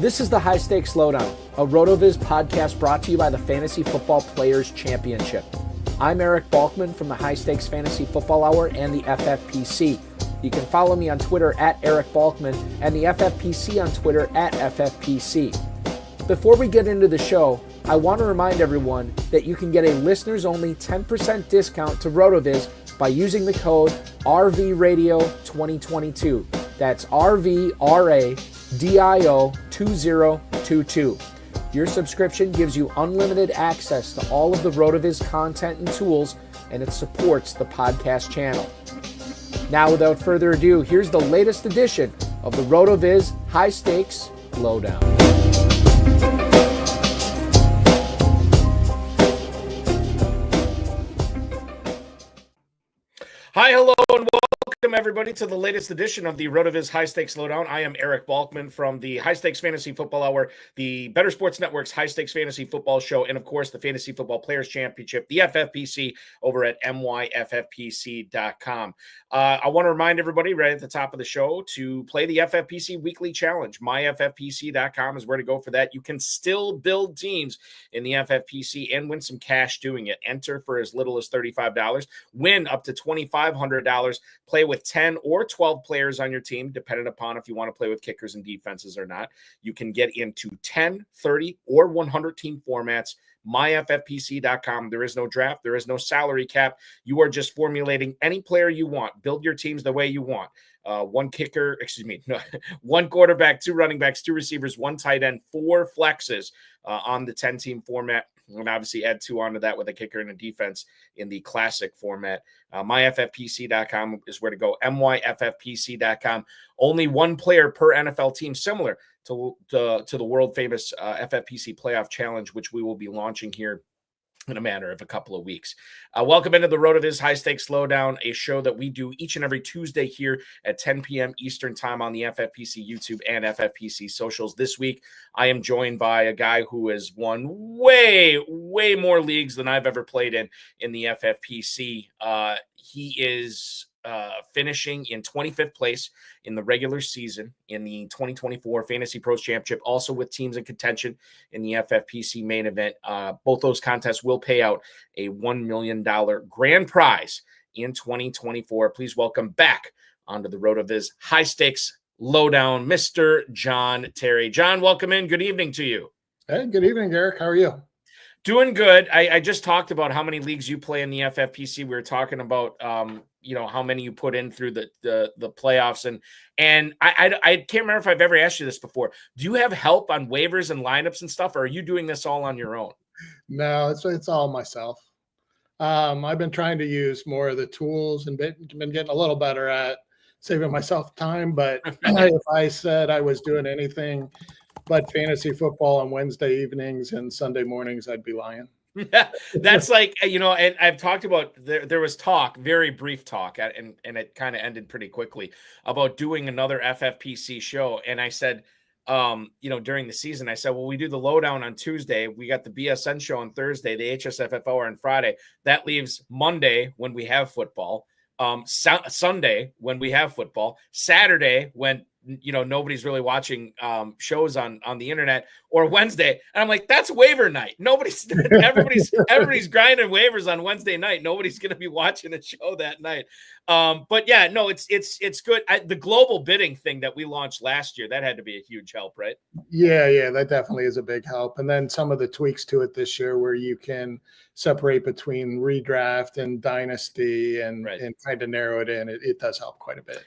This is the High Stakes Lowdown, a RotoViz podcast brought to you by the Fantasy Football Players Championship. I'm Eric Balkman from the High Stakes Fantasy Football Hour and the FFPC. You can follow me on Twitter at Eric Balkman and the FFPC on Twitter at FFPC. Before we get into the show, I want to remind everyone that you can get a listeners-only 10% discount to RotoViz by using the code RVRadio2022. That's RVRADIO2022. Your subscription gives you unlimited access to all of the RotoViz content and tools, and it supports the podcast channel. Now, without further ado, here's the latest edition of the RotoViz High Stakes Lowdown. Hi, hello, and welcome everybody to the latest edition of the RotoViz High Stakes Lowdown. I am Eric Balkman from the High Stakes Fantasy Football Hour, the Better Sports Network's High Stakes Fantasy Football Show, and of course the Fantasy Football Players Championship, the FFPC, over at myffpc.com. I want to remind everybody right at the top of the show to play the FFPC Weekly Challenge. myffpc.com is where to go for that. You can still build teams in the FFPC and win some cash doing it. Enter for as little as $35, win up to $2,500, play with 10 or 12 players on your team, depending upon if you want to play with kickers and defenses or not. You can get into 10, 30, or 100 team formats. myffpc.com. There is no draft. There is no salary cap. You are just formulating any player you want. Build your teams the way you want. One quarterback, 2 running backs, 2 receivers, 1 tight end, 4 flexes on the 10-team format. And obviously add 2 onto that with a kicker and a defense in the classic format. myffpc.com is where to go. myffpc.com. Only 1 player per NFL team, similar to the world famous FFPC Playoff Challenge, which we will be launching here in a matter of a couple of weeks. Welcome into the RotoViz High Stakes Lowdown, a show that we do each and every Tuesday here at 10 p.m. Eastern time on the FFPC YouTube and FFPC socials. This week, I am joined by a guy who has won way more leagues than I've ever played in the FFPC. He is finishing in 25th place in the regular season in the 2024 FantasyPros Championship, also with teams in contention in the FFPC Main Event. Both those contests will pay out a $1 million grand prize in 2024. Please welcome back onto the RotoViz High Stakes Lowdown, Mr. John Terry. John, welcome in. Good evening to you. Hey, good evening, Eric. How are you? Doing good. I just talked about how many leagues you play in the FFPC. We were talking about how many you put in through the playoffs, and I can't remember if I've ever asked you this before. Do you have help on waivers and lineups and stuff, or are you doing this all on your own? No, it's all myself. I've been trying to use more of the tools and been getting a little better at saving myself time. But if I said I was doing anything but fantasy football on Wednesday evenings and Sunday mornings, I'd be lying. Yeah, that's like, and I've talked about, there was talk, very brief talk, and it kind of ended pretty quickly, about doing another FFPC show. And I said, during the season, I said, well, we do the lowdown on Tuesday. We got the BSN show on Thursday, the HSFFO on Friday. That leaves Monday when we have football, Sunday when we have football, Saturday when nobody's really watching shows on the internet, or Wednesday. And I'm like, that's waiver night. Everybody's grinding waivers on Wednesday night. Nobody's going to be watching a show that night. But yeah, no, it's good. The global bidding thing that we launched last year, that had to be a huge help, right? Yeah, that definitely is a big help. And then some of the tweaks to it this year where you can separate between redraft and dynasty and kind of narrow it in. It does help quite a bit.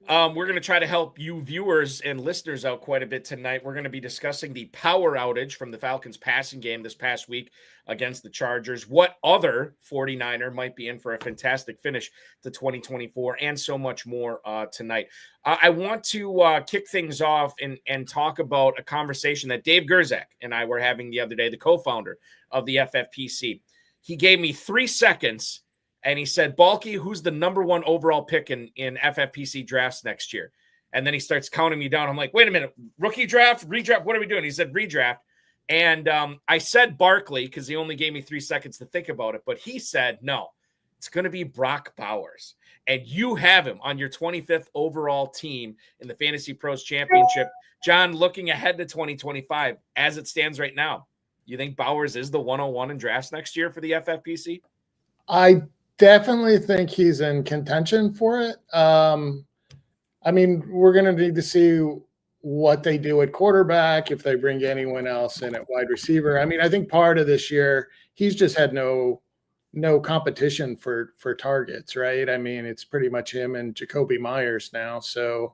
We're going to try to help you viewers and listeners out quite a bit tonight. We're going to be discussing the power outage from the Falcons passing game this past week against the Chargers. What other 49er might be in for a fantastic finish to 2024, and so much more tonight. I want to kick things off and talk about a conversation that Dave Gerzak and I were having the other day, the co-founder of the FFPC. He gave me 3 seconds. And he said, Balky, who's the number 1 overall pick in FFPC drafts next year? And then he starts counting me down. I'm like, wait a minute, rookie draft, redraft, what are we doing? He said redraft. And I said Barkley because he only gave me 3 seconds to think about it. But he said, no, It's going to be Brock Bowers. And you have him on your 25th overall team in the Fantasy Pros Championship. John, looking ahead to 2025, as it stands right now, you think Bowers is the 101 in drafts next year for the FFPC? I definitely think he's in contention for it. I mean, we're going to need to see what they do at quarterback, if they bring anyone else in at wide receiver. I mean, I think part of this year, he's just had no competition for targets, right? I mean, it's pretty much him and Jacoby Myers now. So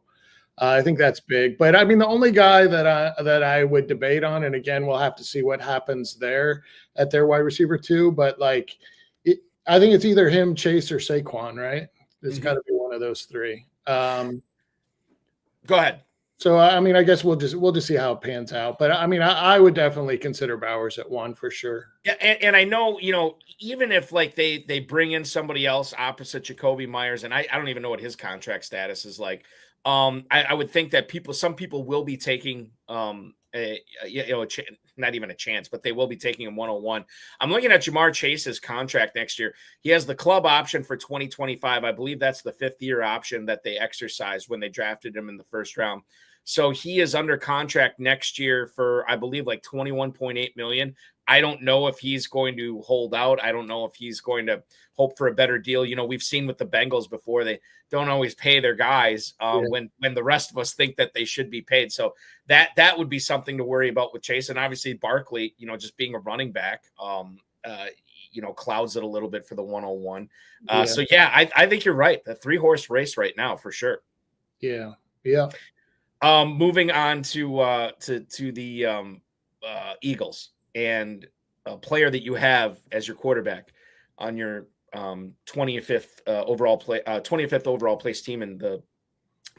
I think that's big. But I mean, the only guy that I would debate on, and again, we'll have to see what happens there at their wide receiver too. But like, I think it's either him, Chase, or Saquon, right? It's got to be one of those three. Go ahead. So I mean, I guess we'll just see how it pans out. But I mean, I would definitely consider Bowers at 1 for sure. Yeah, and I know, even if like they bring in somebody else opposite Jacoby Myers, and I don't even know what his contract status is like. I would think that some people will be taking not even a chance, but they will be taking him 101. I'm looking at Jamar Chase's contract next year. He has the club option for 2025. I believe that's the 5th-year option that they exercised when they drafted him in the first round. So he is under contract next year for, I believe, like $21.8 million. I don't know if he's going to hold out. I don't know if he's going to hope for a better deal. We've seen with the Bengals before, they don't always pay their guys when the rest of us think that they should be paid. So that would be something to worry about with Chase. And obviously Barkley, just being a running back, clouds it a little bit for the 101. So yeah, I think you're right. The 3-horse race right now for sure. Yeah. Moving on to the Eagles, and a player that you have as your quarterback on your 25th overall place team in the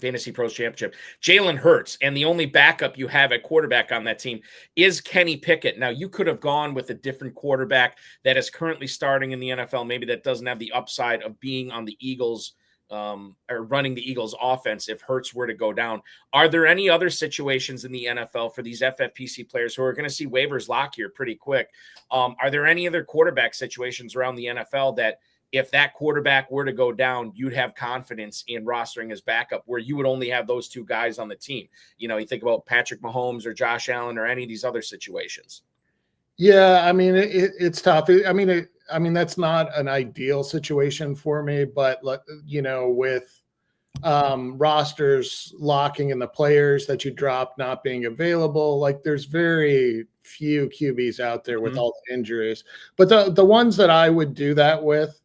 Fantasy Pros Championship, Jalen Hurts, and the only backup you have at quarterback on that team is Kenny Pickett. Now, you could have gone with a different quarterback that is currently starting in the NFL, maybe that doesn't have the upside of being on the Eagles or running the Eagles offense if Hurts were to go down. Are there any other situations in the NFL for these FFPC players who are going to see waivers lock here pretty quick? Are there any other quarterback situations around the NFL that if that quarterback were to go down, you'd have confidence in rostering as backup where you would only have those two guys on the team? You think about Patrick Mahomes or Josh Allen or any of these other situations. Yeah, I mean, it's tough. I mean, that's not an ideal situation for me, but with rosters locking and the players that you drop not being available, like there's very few QBs out there with all the injuries. But the ones that I would do that with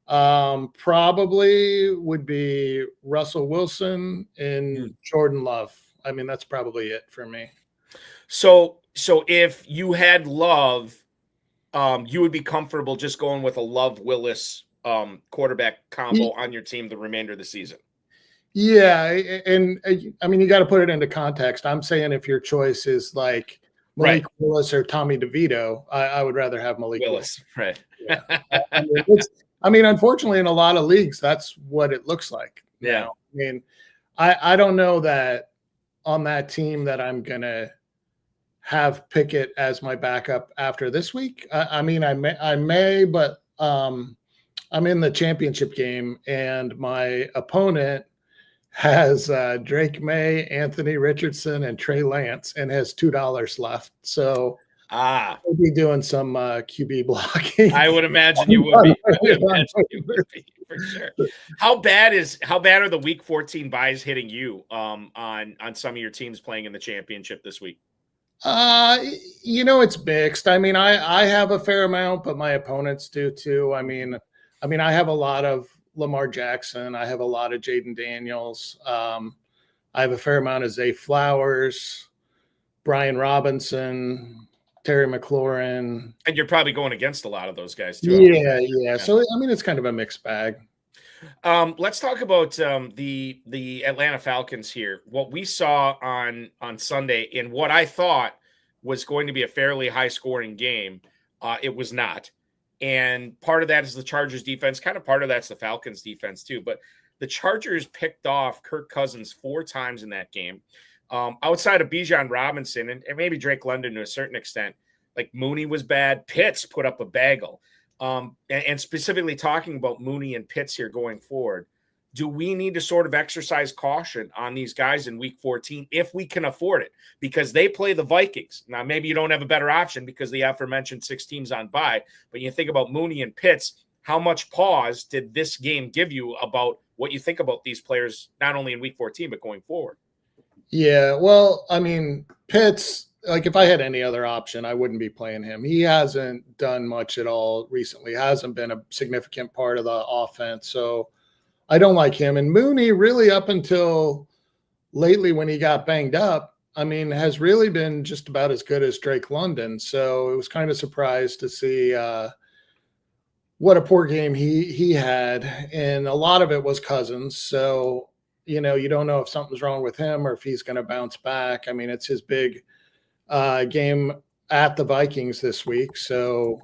probably would be Russell Wilson and Jordan Love. I mean, that's probably it for me. So if you had Love, you would be comfortable just going with a Love-Willis quarterback combo on your team the remainder of the season. Yeah, and I mean, you got to put it into context. I'm saying if your choice is like Malik Willis or Tommy DeVito, I would rather have Malik Willis. Right. Yeah. I mean, unfortunately, in a lot of leagues, that's what it looks like. Yeah. Now. I mean, I don't know that on that team that I'm going to have Pickett as my backup after this week. I mean, I may, but I'm in the championship game and my opponent has Drake May, Anthony Richardson, and Trey Lance and has $2 left. So we'll be doing some QB blocking. I would imagine you would be. For sure. How bad are the week 14 buys hitting you on some of your teams playing in the championship this week? It's mixed. I mean, I have a fair amount, but my opponents do too. I mean, I have a lot of Lamar Jackson. I have a lot of Jaden Daniels. I have a fair amount of Zay Flowers, Brian Robinson, Terry McLaurin. And you're probably going against a lot of those guys too. Yeah. So, I mean, it's kind of a mixed bag. Let's talk about the Atlanta Falcons here. What we saw on Sunday in what I thought was going to be a fairly high-scoring game, it was not. And part of that is the Chargers defense. Kind of part of that's the Falcons defense too. But the Chargers picked off Kirk Cousins 4 times in that game. Outside of Bijan Robinson and maybe Drake London to a certain extent, like Mooney was bad. Pitts put up a bagel. and specifically talking about Mooney and Pitts here going forward, do we need to sort of exercise caution on these guys in week 14 if we can afford it? Because they play the Vikings. Now, maybe you don't have a better option because the aforementioned 6 teams on bye, but you think about Mooney and Pitts, how much pause did this game give you about what you think about these players, not only in week 14, but going forward? Yeah, well, I mean, Pitts, like if I had any other option, I wouldn't be playing him. He hasn't done much at all recently, hasn't been a significant part of the offense. So I don't like him. And Mooney, really up until lately when he got banged up, I mean, has really been just about as good as Drake London. So it was kind of surprised to see what a poor game he had. And a lot of it was Cousins. So, you know, you don't know if something's wrong with him or if he's going to bounce back. I mean, it's his big game at the Vikings this week. So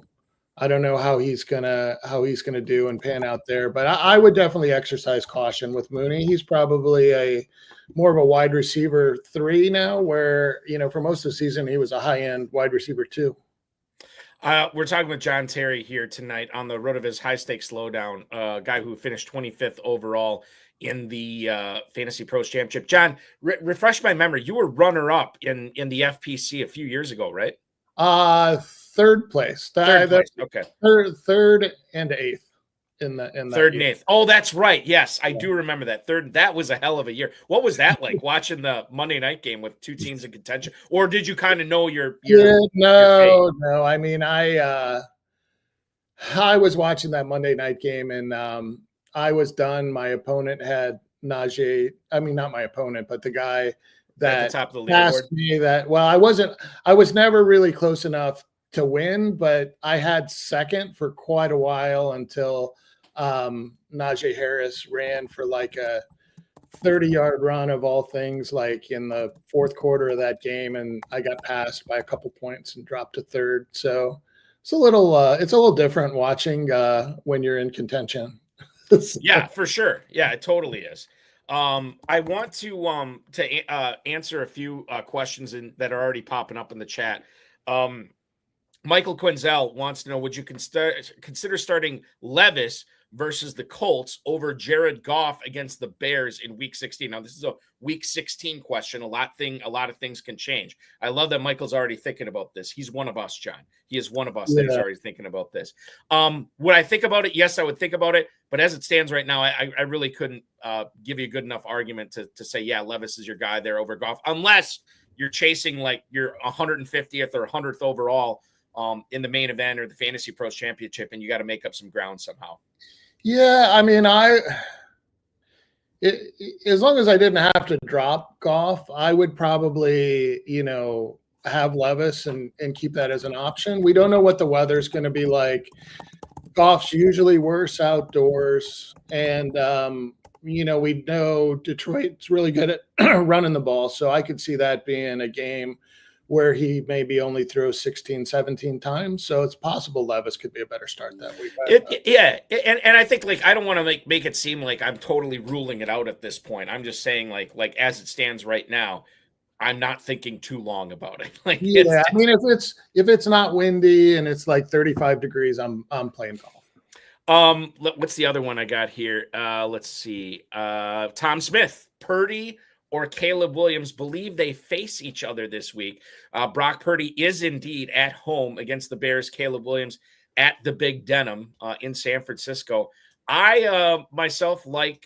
I don't know how he's gonna do and pan out there, but I would definitely exercise caution with Mooney. He's probably more of a wide receiver 3 now, where, you know, for most of the season he was a high end wide receiver 2. We're talking with John Terry here tonight on the RotoViz High-Stakes Lowdown, a guy who finished 25th overall in the FantasyPros Championship. John, refresh my memory. You were runner-up in the FPC a few years ago, right? Third place. Okay. Third and 8th in that third and year. 8th. Oh, that's right. Yes, I do remember that. That was a hell of a year. What was that like watching the Monday night game with 2 teams in contention? Or did you kind of know your no. I mean, I was watching that Monday night game and I was done. My opponent had Najee. I mean, not my opponent, but the guy that at the top of the passed leaderboard. Me that, well, I was never really close enough to win, but I had second for quite a while until Najee Harris ran for like a 30-yard run of all things, like in the fourth quarter of that game. And I got passed by a couple points and dropped to third. So it's a little different watching when you're in contention. Yeah, for sure. Yeah, it totally is. I want to answer a few questions that are already popping up in the chat. Michael Quinzel wants to know, would you consider starting Levis versus the Colts over Jared Goff against the Bears in week 16? Now, this is a week 16 question. A lot of things can change. I love that Michael's already thinking about this. He's one of us, John. He is one of us that is already thinking about this. Would I think about it? Yes, I would think about it. But as it stands right now, I really couldn't give you a good enough argument to say, yeah, Levis is your guy there over Goff, unless you're chasing like your 150th or 100th overall in the main event or the FantasyPros Championship, and you got to make up some ground somehow. Yeah, I mean, as long as I didn't have to drop Goff, I would probably, you know, have Levis and keep that as an option. We don't know what the weather's going to be like. Goff's usually worse outdoors, and you know, we know Detroit's really good at running the ball, so I could see that being a game where he maybe only throws 16, 17 times. So it's possible Levis could be a better start that week. And I think, like, I don't want to make it seem like I'm totally ruling it out at this point. I'm just saying, like as it stands right now, I'm not thinking too long about it. Like, yeah, I mean, if it's not windy and it's like 35 degrees, I'm playing golf. What's the other one I got here? Let's see. Tom Smith, Purdy or Caleb Williams believe they face each other this week. Brock Purdy is indeed at home against the Bears. Caleb Williams at the Big Denim in San Francisco. I myself like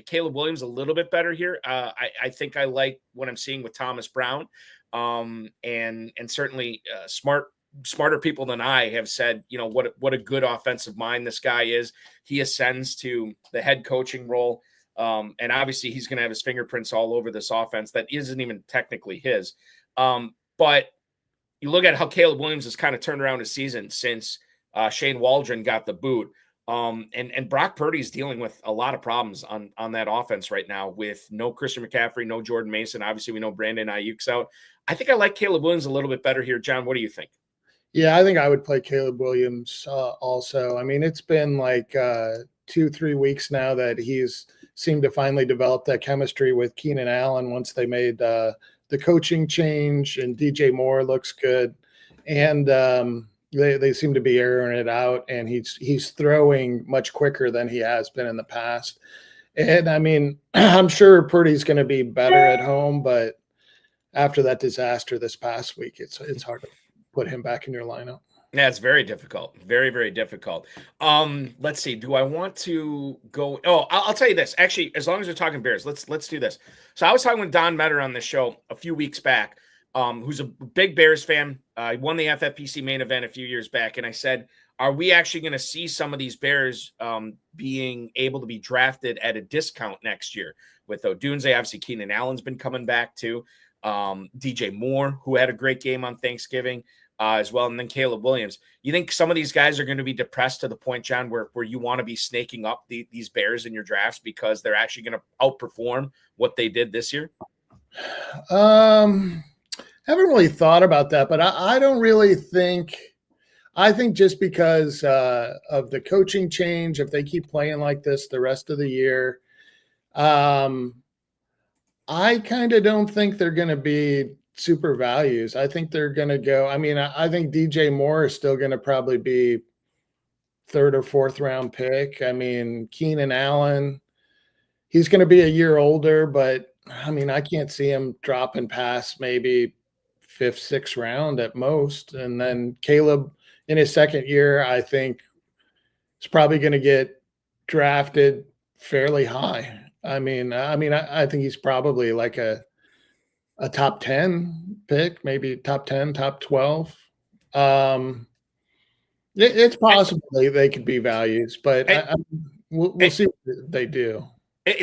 Caleb Williams a little bit better here. I think I like what I'm seeing with Thomas Brown, and certainly smarter people than I have said, you know, what a good offensive mind this guy is. He ascends to the head coaching role. And obviously he's going to have his fingerprints all over this offense that isn't even technically his. But you look at how Caleb Williams has kind of turned around his season since Shane Waldron got the boot. And Brock Purdy's dealing with a lot of problems on that offense right now with no Christian McCaffrey, no Jordan Mason. Obviously we know Brandon Ayuk's out. I think I like Caleb Williams a little bit better here. John, what do you think? Yeah, I think I would play Caleb Williams also. I mean, it's been like 2-3 weeks now that he's seemed to finally develop that chemistry with Keenan Allen once they made the coaching change, and DJ Moore looks good. And They seem to be airing it out, and he's throwing much quicker than he has been in the past. And I mean, I'm sure Purdy's going to be better at home, but after that disaster this past week, it's hard to put him back in your lineup. Yeah, it's very difficult. Very, very difficult. Let's see. Do I want to go? Oh, I'll tell you this. Actually, as long as we're talking Bears, let's do this. So I was talking with Don Metter on the show a few weeks back, who's a big Bears fan. He won the FFPC Main Event a few years back, and I said, are we actually going to see some of these Bears being able to be drafted at a discount next year? With Odunze, obviously Keenan Allen's been coming back too. DJ Moore, who had a great game on Thanksgiving as well, and then Caleb Williams. You think some of these guys are going to be depressed to the point, John, where you want to be snaking up these Bears in your drafts because they're actually going to outperform what they did this year? Haven't really thought about that, but I don't really think – I think just because of the coaching change, if they keep playing like this the rest of the year, I kind of don't think they're going to be super values. I think they're going to go – I mean, I think DJ Moore is still going to probably be third or fourth round pick. I mean, Keenan Allen, he's going to be a year older, but, I mean, I can't see him dropping past maybe fifth, sixth round at most. And then Caleb – in his second year, I think is probably going to get drafted fairly high. I think he's probably like a top 10 pick, maybe top 10, top 12. It's possible they could be values, but we'll see what they do.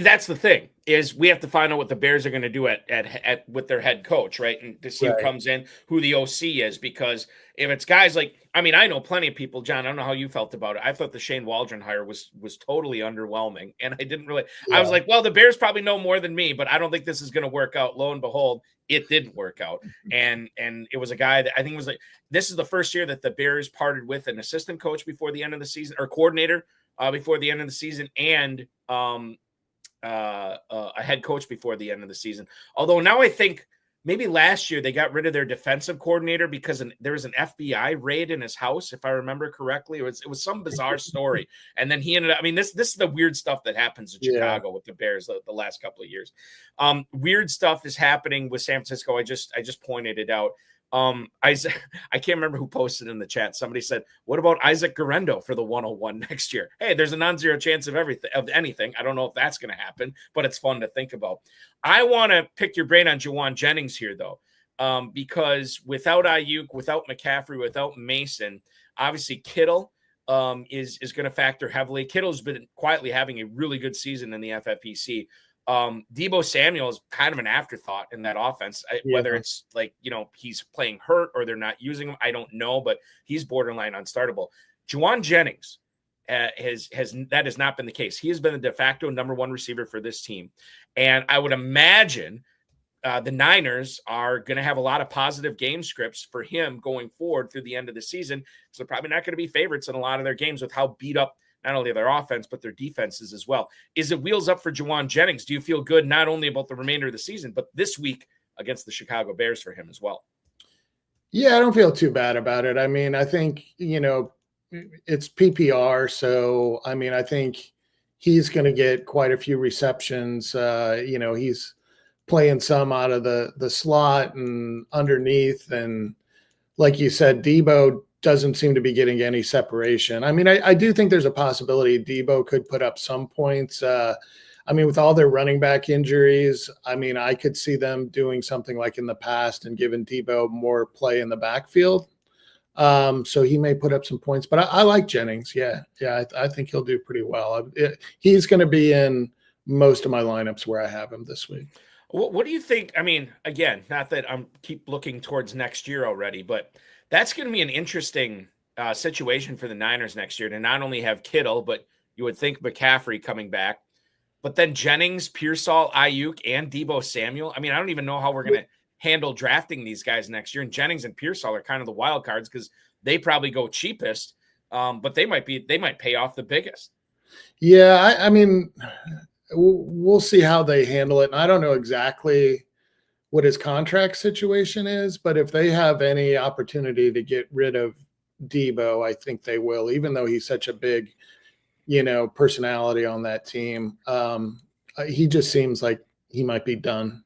That's the thing, is we have to find out what the Bears are going to do at with their head coach, right? And to see who comes in, who the OC is, because if it's guys like, I mean, I know plenty of people, John, I don't know how you felt about it. I thought the Shane Waldron hire was totally underwhelming. And I didn't really, I was like, well, the Bears probably know more than me, but I don't think this is going to work out. Lo and behold, it didn't work out. And it was a guy that I think was like, this is the first year that the Bears parted with an assistant coach before the end of the season, or coordinator before the end of the season, and a head coach before the end of the season. Although now I think maybe last year they got rid of their defensive coordinator because there was an FBI raid in his house, if I remember correctly. It was some bizarre story. And then he ended up, I mean, this is the weird stuff that happens in Chicago with the Bears the last couple of years. Weird stuff is happening with San Francisco. I just pointed it out. I can't remember who posted in the chat. Somebody said, what about Isaac Guerrero for the 101 next year? Hey, there's a non-zero chance of anything. I don't know if that's going to happen, but it's fun to think about. I want to pick your brain on Juwan Jennings here, though, because without Ayuk, without McCaffrey, without Mason, obviously Kittle is going to factor heavily. Kittle's been quietly having a really good season in the FFPC. Deebo Samuel is kind of an afterthought in that offense, whether it's like, he's playing hurt or they're not using him. I don't know, but he's borderline unstartable. Juwan Jennings that has not been the case. He has been the de facto number one receiver for this team. And I would imagine the Niners are going to have a lot of positive game scripts for him going forward through the end of the season. So they're probably not going to be favorites in a lot of their games with how beat up not only their offense, but their defenses as well. Is it wheels up for Juwan Jennings? Do you feel good not only about the remainder of the season, but this week against the Chicago Bears for him as well? Yeah, I don't feel too bad about it. I mean, I think, it's PPR. So, I mean, I think he's going to get quite a few receptions. He's playing some out of the slot and underneath. And like you said, Deebo doesn't seem to be getting any separation. I mean, I do think there's a possibility Deebo could put up some points. I mean, with all their running back injuries, I mean, I could see them doing something like in the past and giving Deebo more play in the backfield. So he may put up some points, but I like Jennings. Yeah. I think he'll do pretty well. He's going to be in most of my lineups where I have him this week. What do you think? I mean, again, not that I'm keep looking towards next year already, but that's going to be an interesting situation for the Niners next year to not only have Kittle, but you would think McCaffrey coming back, but then Jennings, Pearsall, Ayuk, and Deebo Samuel. I mean, I don't even know how we're going to handle drafting these guys next year. And Jennings and Pearsall are kind of the wild cards because they probably go cheapest, but they might pay off the biggest. Yeah, I mean, we'll see how they handle it. And I don't know exactly what his contract situation is, but if they have any opportunity to get rid of Debo, I think they will, even though he's such a big, personality on that team. He just seems like he might be done.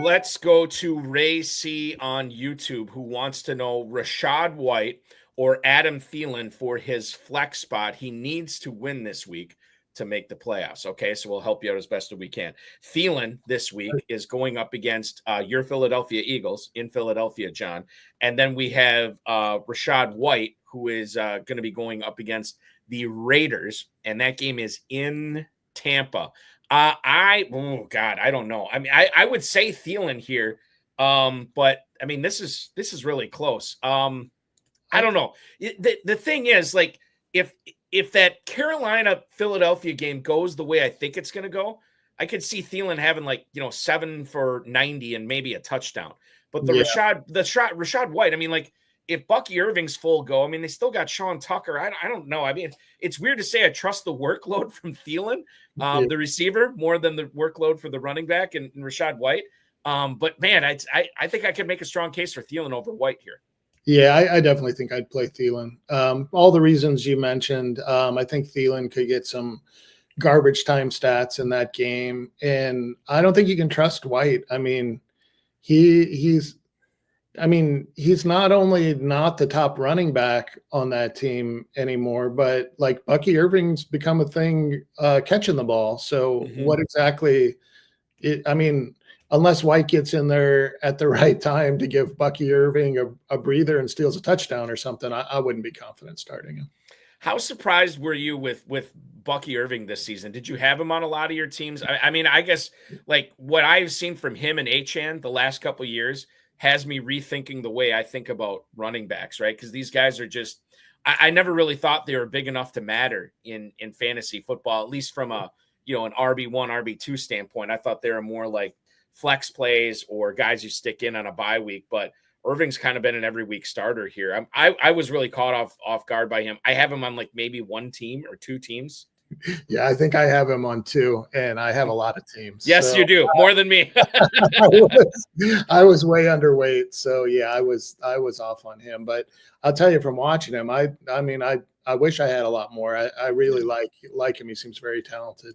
Let's go to Ray C on YouTube, who wants to know Rachaad White or Adam Thielen for his flex spot. He needs to win this week to make the playoffs. Okay, so we'll help you out as best as we can. Thielen this week is going up against your Philadelphia Eagles in Philadelphia, John. And then we have Rachaad White, who is going to be going up against the Raiders, and that game is in Tampa. I don't know. I mean, I would say Thielen here, but I mean, this is really close. I don't know. The thing is, like, if that Carolina Philadelphia game goes the way I think it's going to go, I could see Thielen having 7 for 90 and maybe a touchdown. But Rachaad White, I mean, like, if Bucky Irving's full go, I mean, they still got Sean Tucker. I don't know. I mean, it's weird to say I trust the workload from Thielen, the receiver, more than the workload for the running back and Rachaad White. But man, I think I can make a strong case for Thielen over White here. Yeah, I definitely think I'd play Thielen. All the reasons you mentioned, I think Thielen could get some garbage time stats in that game. And I don't think you can trust White. I mean, he's not only not the top running back on that team anymore, but like Bucky Irving's become a thing catching the ball. So what exactly unless White gets in there at the right time to give Bucky Irving a breather and steals a touchdown or something, I wouldn't be confident starting him. How surprised were you with Bucky Irving this season? Did you have him on a lot of your teams? I mean, I guess like what I've seen from him and Achane the last couple of years has me rethinking the way I think about running backs, right? Because these guys are just, I never really thought they were big enough to matter in fantasy football, at least from an RB1, RB2 standpoint. I thought they were more like flex plays or guys you stick in on a bye week, but Irving's kind of been an every week starter here. I was really caught off guard by him. I have him on like maybe one team or two teams. Yeah, I think I have him on two, and I have a lot of teams. Yes, you do, more than me. I was way underweight, so yeah, I was off on him. But I'll tell you, from watching him, I wish I had a lot more. I really like him. He seems very talented.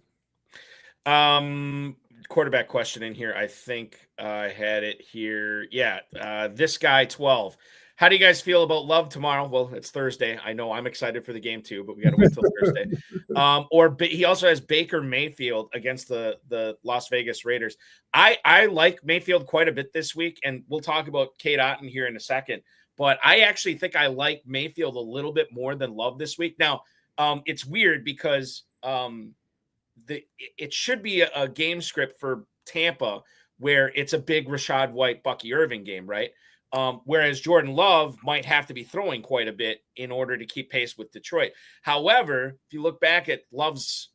Quarterback question in here. I think I had it here. Yeah, this guy 12. How do you guys feel about Love tomorrow? Well, it's Thursday. I know I'm excited for the game too, but we got to wait till Thursday. He also has Baker Mayfield against the Las Vegas Raiders. I like Mayfield quite a bit this week, and we'll talk about Kate Otten here in a second. But I actually think I like Mayfield a little bit more than Love this week. Now, it's weird because it should be a game script for Tampa where it's a big Rachaad White, Bucky Irving game, right? Whereas Jordan Love might have to be throwing quite a bit in order to keep pace with Detroit. However, if you look back at Love's,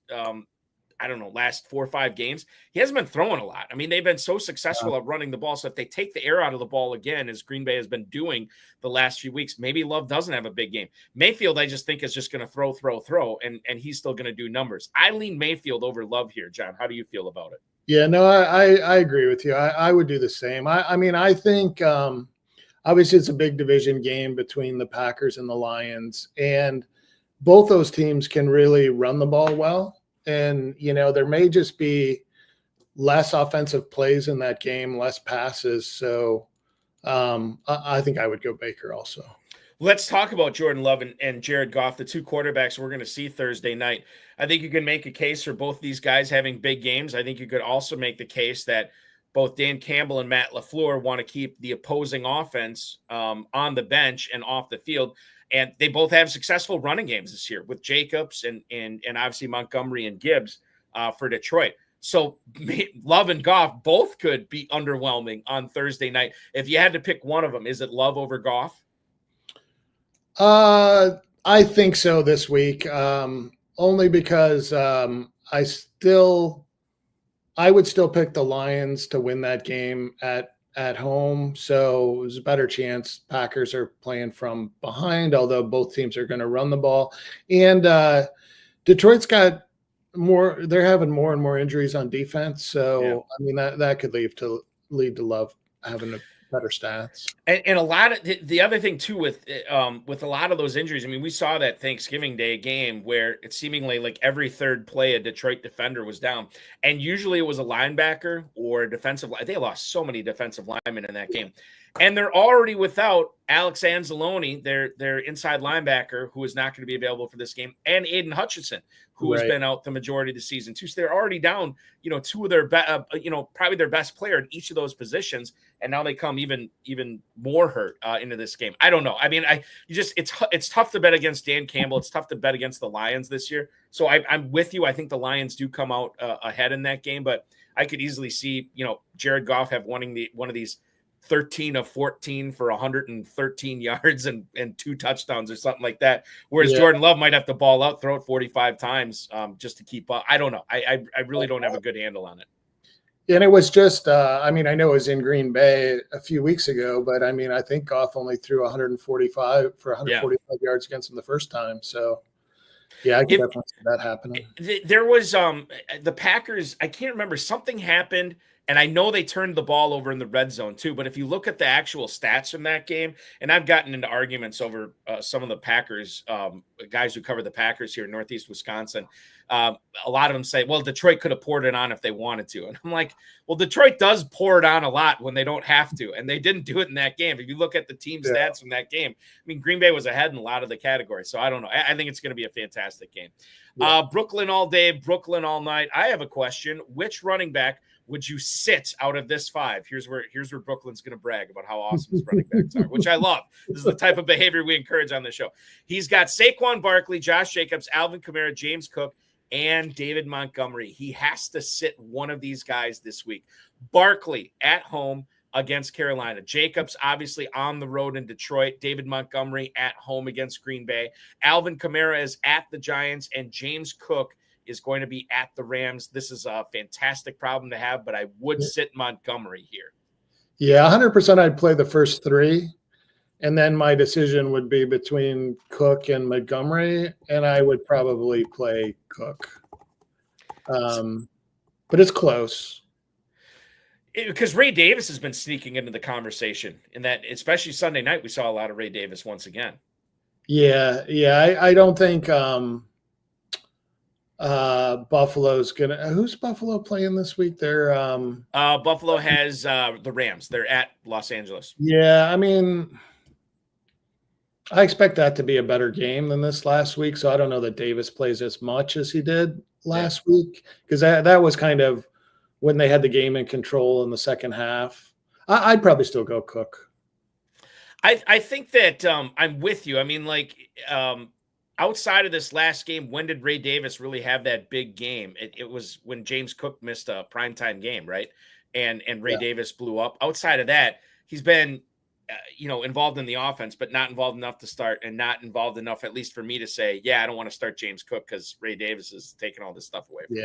last 4 or 5 games, he hasn't been throwing a lot. I mean, they've been so successful at running the ball. So if they take the air out of the ball again, as Green Bay has been doing the last few weeks, maybe Love doesn't have a big game. Mayfield, I just think, is just going to throw, and he's still going to do numbers. I lean Mayfield over Love here, John. How do you feel about it? Yeah, no, I agree with you. I would do the same. I think obviously it's a big division game between the Packers and the Lions, and both those teams can really run the ball well. And, there may just be less offensive plays in that game, less passes. So I think I would go Baker also. Let's talk about Jordan Love and Jared Goff, the two quarterbacks we're going to see Thursday night. I think you can make a case for both these guys having big games. I think you could also make the case that both Dan Campbell and Matt LaFleur want to keep the opposing offense on the bench and off the field. And they both have successful running games this year with Jacobs and obviously Montgomery and Gibbs for Detroit. So Love and Goff both could be underwhelming on Thursday night. If you had to pick one of them, is it Love over Goff? I think so this week, only because I would still pick the Lions to win that game at home. So there's a better chance Packers are playing from behind, although both teams are going to run the ball. And Detroit's got more, they're having more and more injuries on defense. So, yeah. I mean, that could lead to Love having a better stats. And a lot of the other thing too with a lot of those injuries, I mean, we saw that Thanksgiving Day game where it seemingly like every third play a Detroit defender was down, and usually it was a linebacker or a defensive line. They lost so many defensive linemen in that game, and they're already without Alex Anzalone, their inside linebacker, who is not going to be available for this game, and Aiden Hutchinson, who has been out the majority of the season too. So they're already down, two of their probably their best player in each of those positions, and now they come even more hurt into this game. I don't know. I mean, it's tough to bet against Dan Campbell. It's tough to bet against the Lions this year. So I'm with you. I think the Lions do come out ahead in that game, but I could easily see Jared Goff have one of these 13 of 14 for 113 yards and 2 touchdowns or something like that. Whereas Jordan Love might have to ball out, throw it 45 times just to keep up. I don't know. I really don't have a good handle on it. And it was just, I know it was in Green Bay a few weeks ago, but I think Goff only threw 145 yards against him the first time. So I could definitely see that happening. There was the Packers, I can't remember, something happened. And I know they turned the ball over in the red zone too, but if you look at the actual stats from that game, and I've gotten into arguments over some of the Packers, guys who cover the Packers here in Northeast Wisconsin, a lot of them say, well, Detroit could have poured it on if they wanted to. And I'm like, well, Detroit does pour it on a lot when they don't have to, and they didn't do it in that game. If you look at the team stats from that game, I mean, Green Bay was ahead in a lot of the categories. So I don't know. I think it's going to be a fantastic game. Brooklyn all day, Brooklyn all night. I have a question. Which running back would you sit out of this 5? Here's where Brooklyn's going to brag about how awesome his running backs are, which I love. This is the type of behavior we encourage on the show. He's got Saquon Barkley, Josh Jacobs, Alvin Kamara, James Cook, and David Montgomery. He has to sit one of these guys this week. Barkley at home against Carolina. Jacobs obviously on the road in Detroit. David Montgomery at home against Green Bay. Alvin Kamara is at the Giants, and James Cook is going to be at the Rams. This is a fantastic problem to have, but I would sit Montgomery here. Yeah, 100% I'd play the first 3, and then my decision would be between Cook and Montgomery, and I would probably play Cook. But it's close. Because Ray Davis has been sneaking into the conversation, in that, especially Sunday night, we saw a lot of Ray Davis once again. Yeah. I don't think Buffalo's gonna. Who's Buffalo playing this week? They're Buffalo has the Rams. They're at Los Angeles. Yeah, I expect that to be a better game than this last week. So I don't know that Davis plays as much as he did last week, because that was kind of when they had the game in control in the second half. I'd probably still go Cook. I think that I'm with you. I mean, outside of this last game, when did Ray Davis really have that big game? It was when James Cook missed a primetime game, right? And Ray Davis blew up. Outside of that, he's been, involved in the offense, but not involved enough to start, and not involved enough, at least for me to say, I don't want to start James Cook because Ray Davis is taking all this stuff away from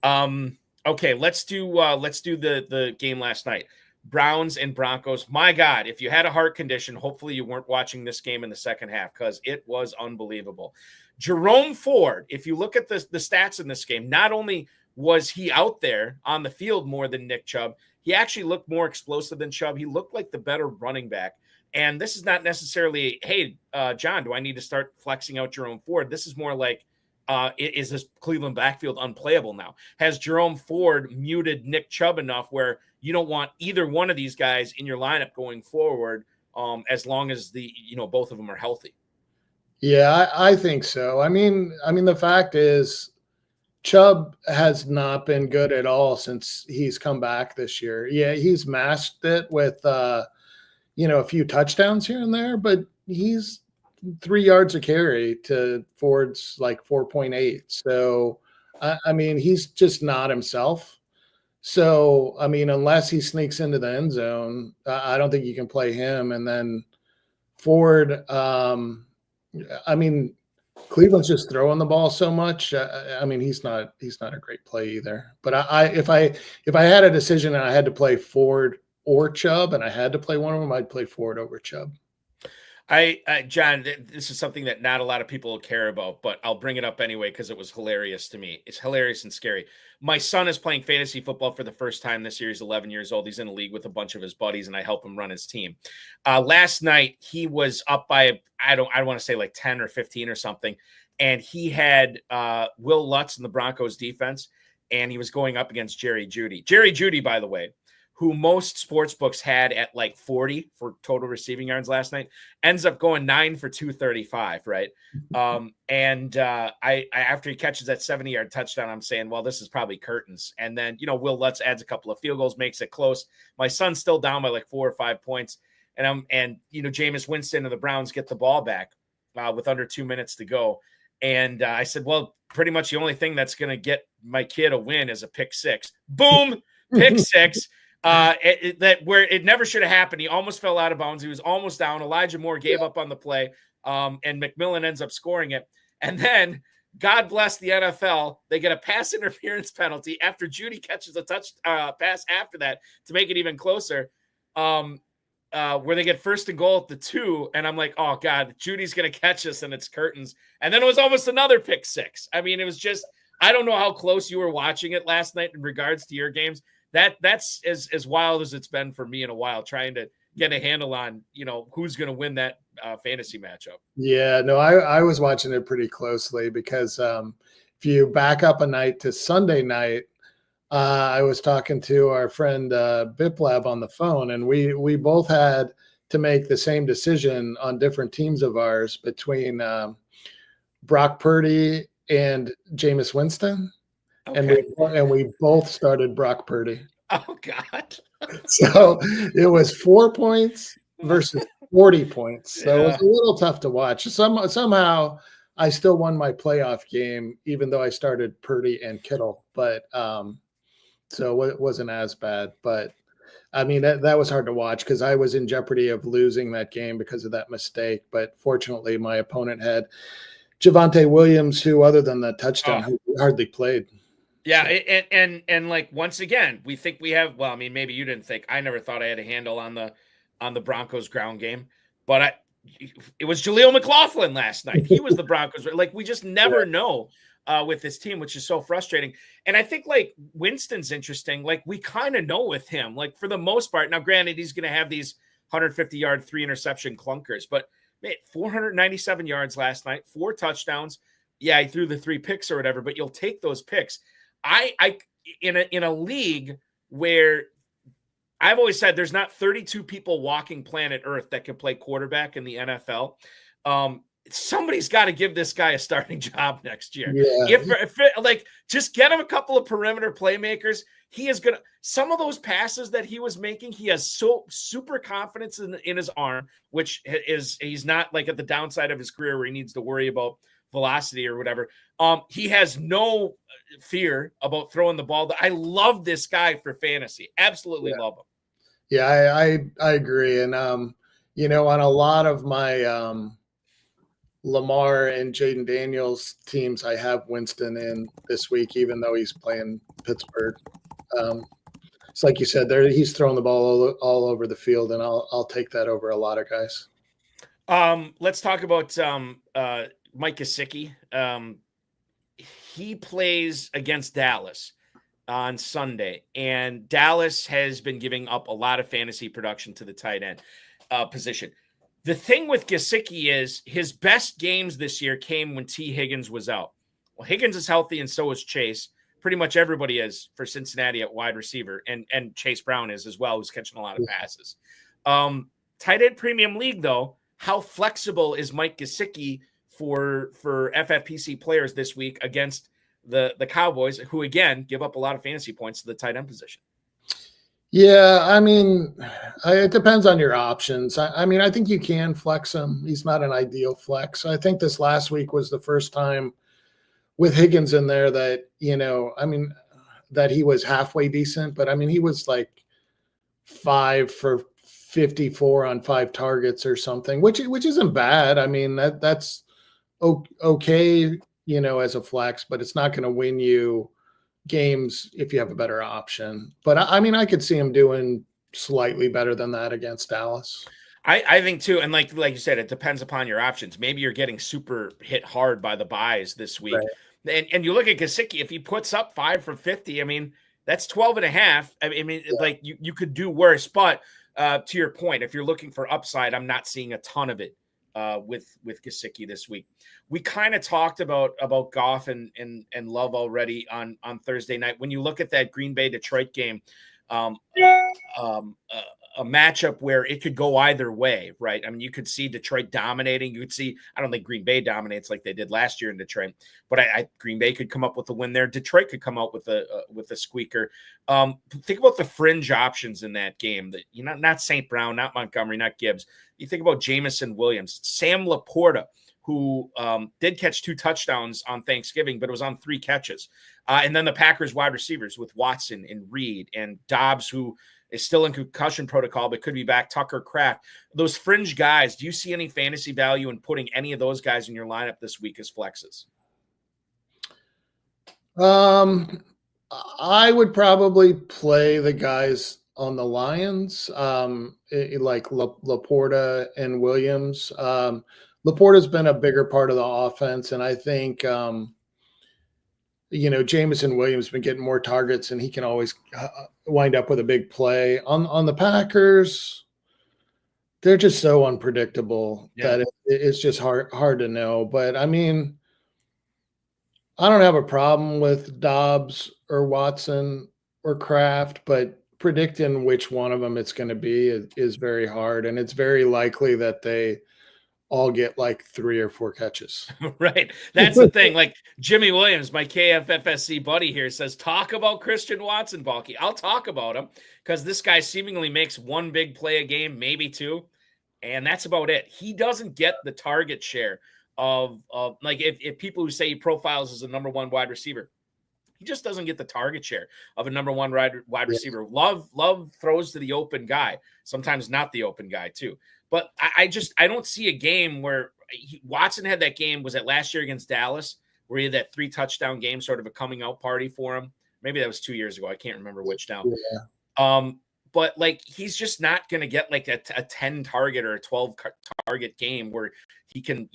him. Okay, let's do the game last night. Browns and Broncos. My God, if you had a heart condition, hopefully you weren't watching this game in the second half, because it was unbelievable. Jerome Ford, if you look at the stats in this game, not only was he out there on the field more than Nick Chubb, he actually looked more explosive than Chubb. He looked like the better running back. And this is not necessarily, hey, John, do I need to start flexing out Jerome Ford? This is more like, is this Cleveland backfield unplayable now? Has Jerome Ford muted Nick Chubb enough where you don't want either one of these guys in your lineup going forward, as long as both of them are healthy? Yeah, I think so. I mean, the fact is, Chubb has not been good at all since he's come back this year. Yeah, he's masked it with a few touchdowns here and there, but he's 3 yards a carry to Ford's like 4.8. So, he's just not himself. So, unless he sneaks into the end zone, I don't think you can play him. And then Ford, Cleveland's just throwing the ball so much. He's not a great play either. But if I had a decision and I had to play Ford or Chubb, and I had to play one of them, I'd play Ford over Chubb. John, this is something that not a lot of people care about, but I'll bring it up anyway because it was hilarious to me. It's hilarious and scary. My son is playing fantasy football for the first time this year. He's 11 years old. He's in a league with a bunch of his buddies, and I help him run his team. Last night, he was up by, I want to say like 10 or 15 or something, and he had Will Lutz in the Broncos defense, and he was going up against Jerry Jeudy. Jerry Jeudy, by the way, who most sports books had at like 40 for total receiving yards last night, ends up going 9 for 235, right? I after he catches that 70-yard touchdown, I'm saying, well, this is probably curtains. And then, Will Lutz adds a couple of field goals, makes it close. My son's still down by like 4 or 5 points. And Jameis Winston and the Browns get the ball back with under 2 minutes to go. And I said, well, pretty much the only thing that's going to get my kid a win is a pick six. Boom, pick six. Where it never should have happened. He almost fell out of bounds. He was almost down. Elijah Moore gave up on the play, and McMillan ends up scoring it. And then, God bless the NFL, they get a pass interference penalty after Jeudy catches a pass after that to make it even closer, where they get first and goal at the 2. And I'm like, oh, God, Judy's going to catch us, and it's curtains. And then it was almost another pick six. I mean, it was just – I don't know how close you were watching it last night in regards to your games. That's as wild as it's been for me in a while, trying to get a handle on, who's going to win that fantasy matchup. Yeah, no, I was watching it pretty closely because if you back up a night to Sunday night, I was talking to our friend Biplab on the phone, and we both had to make the same decision on different teams of ours between Brock Purdy and Jameis Winston. Okay. And we both started Brock Purdy. Oh, God. So it was 4 points versus 40 points. So it was a little tough to watch. Somehow I still won my playoff game, even though I started Purdy and Kittle. But so it wasn't as bad. But I mean, that was hard to watch because I was in jeopardy of losing that game because of that mistake. But fortunately, my opponent had Javonte Williams, who, other than the touchdown, hardly played. Yeah, and like once again, we think we have. Well, I mean, maybe you didn't think. I never thought I had a handle on the Broncos ground game, but it was Jaleel McLaughlin last night. He was the Broncos. Like we just never know with this team, which is so frustrating. And I think like Winston's interesting. Like we kind of know with him, like for the most part. Now, granted, he's going to have these 150-yard 3-interception clunkers, but man, 497 yards last night, 4 touchdowns. Yeah, he threw the 3 picks or whatever, but you'll take those picks. I in a league where I've always said there's not 32 people walking planet Earth that can play quarterback in the NFL. Somebody's got to give this guy a starting job next year. Yeah. If just get him a couple of perimeter playmakers. He is gonna. Some of those passes that he was making, he has so super confidence in his arm, which he's not like at the downside of his career where he needs to worry about velocity or whatever. He has no fear about throwing the ball. I love this guy for fantasy. Absolutely love him. Yeah, I agree. And on a lot of my Lamar and Jaden Daniels teams, I have Winston in this week, even though he's playing Pittsburgh. It's like you said, he's throwing the ball all over the field, and I'll take that over a lot of guys. Let's talk about Mike Gesicki. He plays against Dallas on Sunday, and Dallas has been giving up a lot of fantasy production to the tight end position. The thing with Gesicki is his best games this year came when T. Higgins was out. Well, Higgins is healthy, and so is Chase. Pretty much everybody is for Cincinnati at wide receiver, and Chase Brown is as well, who's catching a lot of passes. Tight end premium league, though, how flexible is Mike Gesicki for FFPC players this week against the Cowboys, who again give up a lot of fantasy points to the tight end position? Yeah, I mean, it depends on your options. I mean, I think you can flex him. He's not an ideal flex. I think this last week was the first time with Higgins in there that, that he was halfway decent, but I mean, he was like 5 for 54 on 5 targets or something, which isn't bad. I mean, that's okay, as a flex, but it's not going to win you games if you have a better option. But I mean, I could see him doing slightly better than that against Dallas. I think too, and like you said, it depends upon your options. Maybe you're getting super hit hard by the buys this week. Right. And you look at Gesicki, if he puts up 5 for 50, I mean, that's 12.5. I mean, like you could do worse. But to your point, if you're looking for upside, I'm not seeing a ton of it with Gesicki this week. We kind of talked about Goff and Love already on Thursday night. When you look at that Green Bay Detroit game, a matchup where it could go either way, right? I mean, you could see Detroit dominating. You could see, I don't think Green Bay dominates like they did last year in Detroit, but I Green Bay could come up with a win there. Detroit could come out with a squeaker. Think about the fringe options in that game. That not St. Brown, not Montgomery, not Gibbs. You think about Jamison Williams, Sam Laporta, who did catch 2 touchdowns on Thanksgiving, but it was on 3 catches. And then the Packers wide receivers with Watson and Reed and Dobbs, who is still in concussion protocol, but could be back. Tucker Kraft, those fringe guys. Do you see any fantasy value in putting any of those guys in your lineup this week as flexes? I would probably play the guys on the Lions, like Laporta and Williams. Laporta's been a bigger part of the offense, and I think Jamison Williams has been getting more targets, and he can always wind up with a big play. On the Packers, they're just so unpredictable that it's just hard to know. But I mean, I don't have a problem with Dobbs or Watson or Kraft, but predicting which one of them it's going to be is very hard, and it's very likely that they all get like 3 or 4 catches. Right. That's the thing. Like Jimmy Williams, my KFFSC buddy here, says, talk about Christian Watson, Balky. I'll talk about him because this guy seemingly makes 1 big play a game, maybe 2. And that's about it. He doesn't get the target share of like if people who say he profiles as a number 1 wide receiver, he just doesn't get the target share of a number 1 wide receiver. Love throws to the open guy, sometimes not the open guy too. But I don't see a game where Watson had that game. Was it last year against Dallas where he had that 3 touchdown game, sort of a coming out party for him? Maybe that was 2 years ago. I can't remember which now. Yeah. But like he's just not going to get like a 10 target or a 12 target game where he can,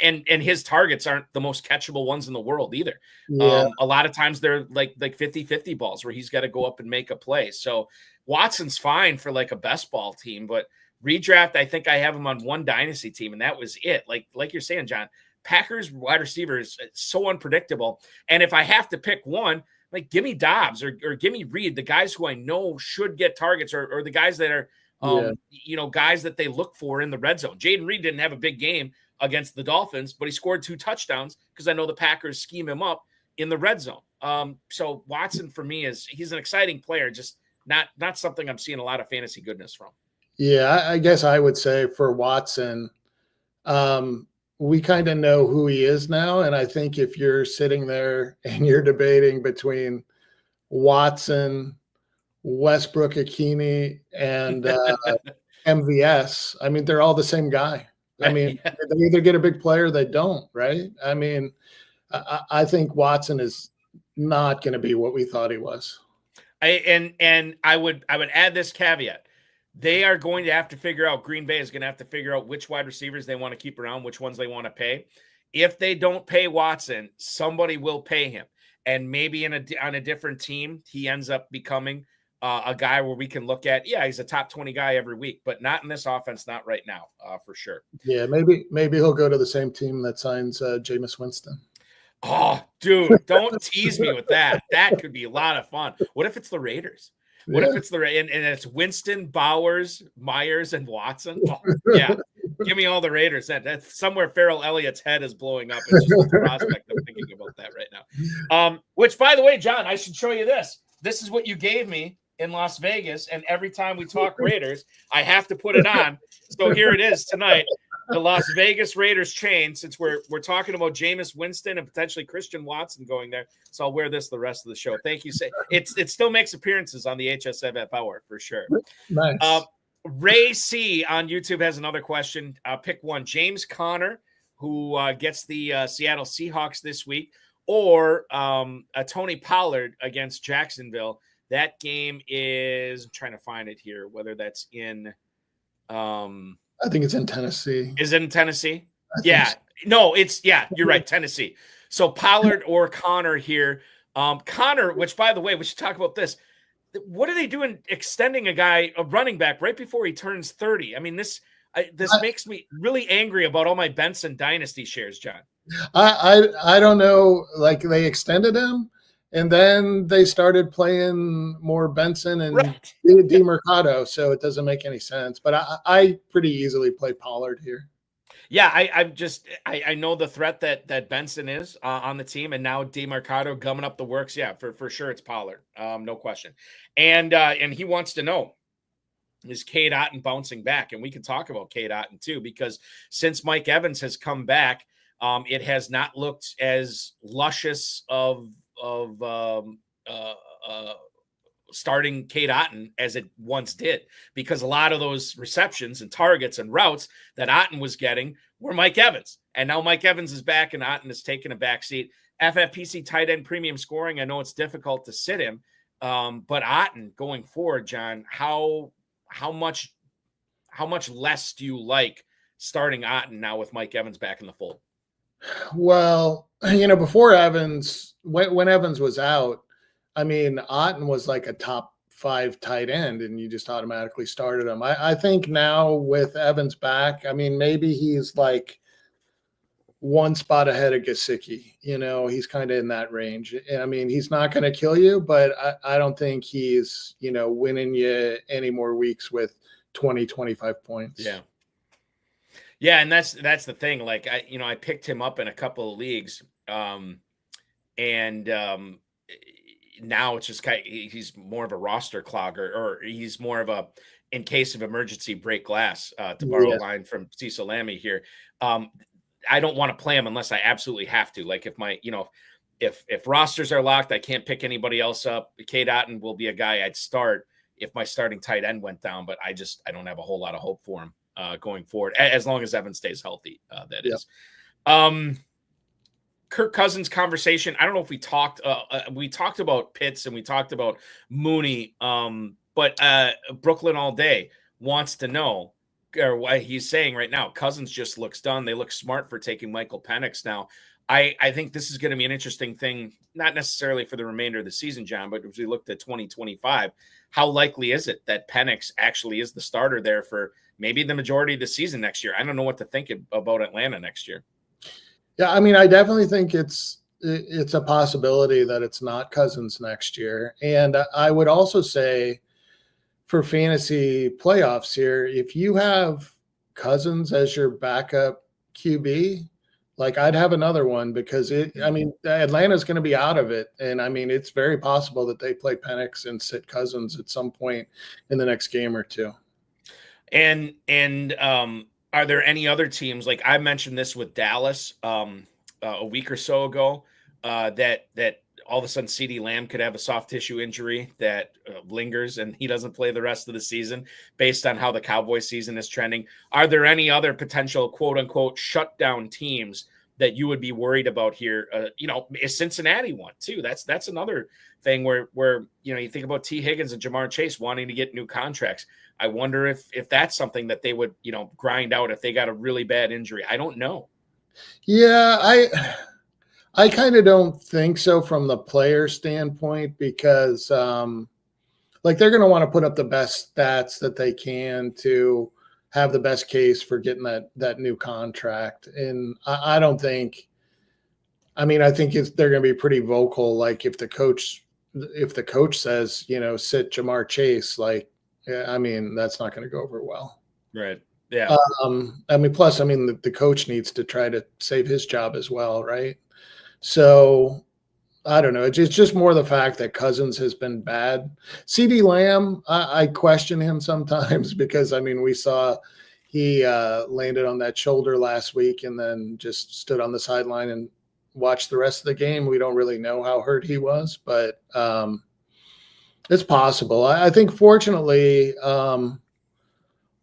and his targets aren't the most catchable ones in the world either. Yeah. A lot of times they're like 50-50 balls where he's got to go up and make a play. So Watson's fine for like a best ball team, but redraft, I think I have him on 1 dynasty team, and that was it. Like you're saying, John, Packers wide receivers, it's so unpredictable. And if I have to pick one, like give me Dobbs or give me Reed, the guys who I know should get targets or the guys that are, guys that they look for in the red zone. Jaden Reed didn't have a big game against the Dolphins, but he scored 2 touchdowns because I know the Packers scheme him up in the red zone. So Watson for me he's an exciting player, just not something I'm seeing a lot of fantasy goodness from. Yeah, I guess I would say for Watson, we kind of know who he is now. And I think if you're sitting there and you're debating between Watson, Westbrook-Ikhine, and MVS, I mean, they're all the same guy. I mean, they either get a big player or they don't, right? I mean, I think Watson is not going to be what we thought he was. And I would add this caveat. They are going to have to figure out, Green Bay is going to have to figure out which wide receivers they want to keep around, which ones they want to pay. If they don't pay Watson, somebody will pay him. And maybe on a different team, he ends up becoming a guy where we can look at, he's a top 20 guy every week, but not in this offense, not right now, for sure. Yeah, maybe he'll go to the same team that signs Jameis Winston. Oh, dude, don't tease me with that. That could be a lot of fun. What if it's the Raiders? What if it's and it's Winston, Bowers, Myers, and Watson? Oh, yeah, give me all the Raiders. That's somewhere Farrell Elliott's head is blowing up. It's just the prospect of thinking about that right now. Which, by the way, John, I should show you this. This is what you gave me in Las Vegas, and every time we talk Raiders, I have to put it on. So here it is tonight. The Las Vegas Raiders chain, since we're talking about Jameis Winston and potentially Christian Watson going there. So I'll wear this the rest of the show. Thank you. It still makes appearances on the HSFF Hour for sure. Nice. Ray C on YouTube has another question. Pick one. James Conner, who gets the Seattle Seahawks this week, or Tony Pollard against Jacksonville. That game is, I'm trying to find it here, whether that's in I think it's in Tennessee. Is it in Tennessee? Yeah. So. No, you're right, Tennessee. So Pollard or Connor here. Connor, which, by the way, we should talk about this. What are they doing extending a running back right before he turns 30? I mean, this makes me really angry about all my Benson Dynasty shares, John. I don't know. Like, they extended him, and then they started playing more Benson and DeMercado, so it doesn't make any sense. But I pretty easily play Pollard here. Yeah, I know the threat that Benson is on the team, and now DeMercado gumming up the works. Yeah, for sure it's Pollard, no question. And he wants to know, is Cade Otton bouncing back? And we can talk about Cade Otton too, because since Mike Evans has come back, it has not looked as luscious of starting Cade Otton as it once did, because a lot of those receptions and targets and routes that Otton was getting were Mike Evans. And now Mike Evans is back and Otton is taking a back seat. FFPC tight end premium scoring, I know it's difficult to sit him, but Otton going forward, John, how much less do you like starting Otton now with Mike Evans back in the fold? Well, before Evans, when Evans was out, I mean, Otton was like a top 5 tight end, and you just automatically started him. I think now with Evans back, I mean, maybe he's like one spot ahead of Gesicki. He's kind of in that range. I mean, he's not going to kill you, but I don't think he's, winning you any more weeks with 20, 25 points. Yeah. Yeah, and that's the thing. Like, I picked him up in a couple of leagues, now it's just he's more of a roster clogger, or he's more of a, in case of emergency, break glass, to borrow a line from Cecil Lammy here. I don't want to play him unless I absolutely have to. Like, if my, if rosters are locked, I can't pick anybody else up. Cade Otton will be a guy I'd start if my starting tight end went down, but I don't have a whole lot of hope for him going forward, as long as Evans stays healthy, that is. Kirk Cousins conversation. I don't know if we talked about Pitts and we talked about Mooney, but Brooklyn all day wants to know, or what he's saying right now, Cousins just looks done. They look smart for taking Michael Penix now. I think this is going to be an interesting thing, not necessarily for the remainder of the season, John, but as we looked at 2025, how likely is it that Penix actually is the starter there for maybe the majority of the season next year? I don't know what to think about Atlanta next year. Yeah, I mean, I definitely think it's a possibility that it's not Cousins next year. And I would also say for fantasy playoffs here, if you have Cousins as your backup QB, like, I'd have another one, because Atlanta's going to be out of it. And I mean, it's very possible that they play Penix and sit Cousins at some point in the next game or two. And are there any other teams, like I mentioned this with Dallas a week or so ago, that all of a sudden CeeDee Lamb could have a soft tissue injury that lingers and he doesn't play the rest of the season based on how the Cowboys season is trending? Are there any other potential quote unquote shutdown teams that you would be worried about here? Is Cincinnati one too? That's another thing where you think about T. Higgins and Jamar Chase wanting to get new contracts. I wonder if that's something that they would, grind out if they got a really bad injury. I don't know. Yeah, I kind of don't think so from the player standpoint, because they're going to want to put up the best stats that they can to have the best case for getting that new contract. And I don't think, I think they're going to be pretty vocal. Like, if the coach says, sit Jamar Chase, that's not going to go over well. Right. Yeah. Plus, the coach needs to try to save his job as well. Right. So I don't know. It's just more the fact that Cousins has been bad. CeeDee Lamb, I question him sometimes, because we saw he landed on that shoulder last week and then just stood on the sideline and watched the rest of the game. We don't really know how hurt he was, but it's possible. I think, fortunately,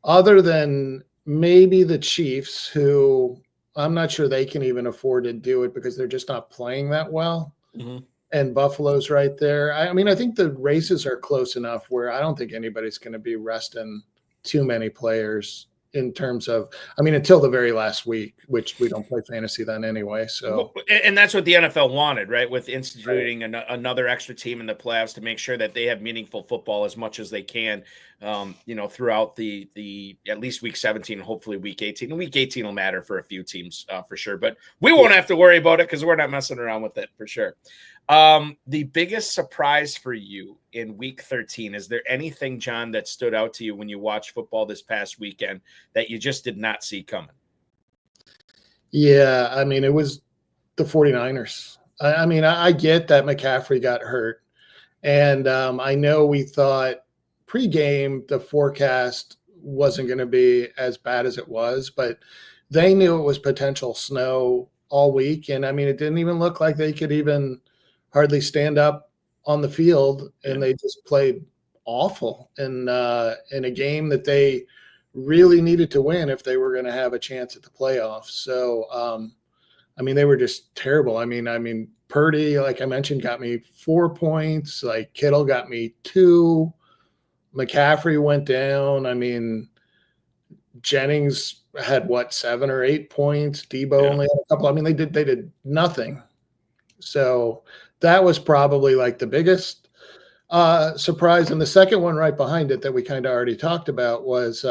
other than maybe the Chiefs, who I'm not sure they can even afford to do it because they're just not playing that well. Mm-hmm. And Buffalo's right there. I think the races are close enough where I don't think anybody's going to be resting too many players in terms of, I mean, until the very last week, which we don't play fantasy then anyway. So, and that's what the NFL wanted, right? With instituting another extra team in the playoffs to make sure that they have meaningful football as much as they can, throughout the at least week 17, hopefully week 18. And week 18 will matter for a few teams for sure, but we won't have to worry about it because we're not messing around with it for sure. The biggest surprise for you in week 13, is there anything, John, that stood out to you when you watched football this past weekend that you just did not see coming? Yeah, I mean, it was the 49ers. I mean, I get that McCaffrey got hurt. And I know we thought pregame the forecast wasn't going to be as bad as it was, but they knew it was potential snow all week. And I mean, it didn't even look like they could even hardly stand up on the field, and they just played awful in a game that they really needed to win if they were going to have a chance at the playoffs. So, I mean, they were just terrible. I mean, Purdy, like I mentioned, got me 4 points. Like Kittle got me 2. McCaffrey went down. I mean, Jennings had 7 or 8 points. Debo only had a couple. I mean, they did nothing. So that was probably like the biggest surprise. And the second one right behind it that we kind of already talked about was